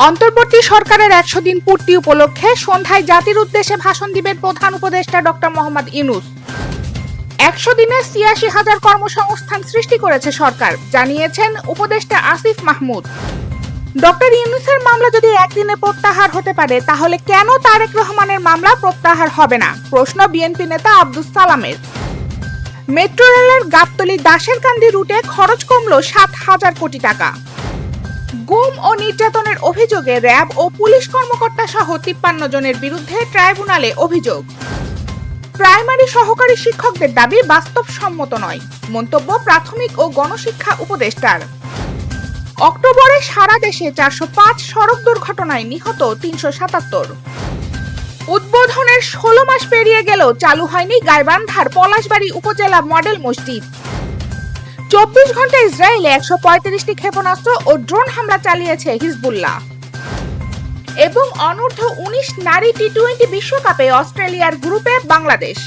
অন্তর্বর্তী সরকারের ১০০ দিন পূর্তি উপলক্ষে সন্ধ্যায় জাতির উদ্দেশ্যে ভাষণ দিবেন প্রধান উপদেষ্টা ডক্টর মোহাম্মদ ইউনূস। ১০০ দিনে ৮৬,০০০ কর্মসংস্থান সৃষ্টি করেছে সরকার, জানিয়েছেন উপদেষ্টা আসিফ মাহমুদ। ডক্টর ইউনূসের মামলা যদি একদিনে প্রত্যাহার হতে পারে, তাহলে কেন তারেক রহমানের মামলা প্রত্যাহার হবে না? প্রশ্ন বিএনপি নেতা আব্দুস সালামের। মেট্রো রেলের গাবতলী দাসেরকান্দি রুটে খরচ কমল ৭,০০০ কোটি টাকা। গুম ও নির্যাতনের অভিযোগে র্যাব ও পুলিশ কর্মকর্তা সহ ৫৩ জনের বিরুদ্ধে ট্রাইব্যুনালে অভিযোগ। প্রাইমারি সহকারী শিক্ষকদের দাবি বাস্তবসম্মত নয়, মন্তব্য প্রাথমিক ও গণশিক্ষা উপদেষ্টার। অক্টোবরে সারা দেশে ৪০৫ সড়ক দুর্ঘটনায় নিহত ৩৭৭। উদ্বোধনের ১৬ মাস পেরিয়ে গেলেও চালু হয়নি গাইবান্ধার পলাশবাড়ী উপজেলা মডেল মসজিদ। ২৪ ঘন্টা ইসরায়েলে ১৩৫টি ক্ষেপণাস্ত্র ও ড্রোন হামলা চালিয়েছে হিজবুল্লাহ। এবং অনূর্ধ্ব ১৯ নারী টি-২০ বিশ্বকাপে অস্ট্রেলিয়ার গ্রুপে বাংলাদেশ।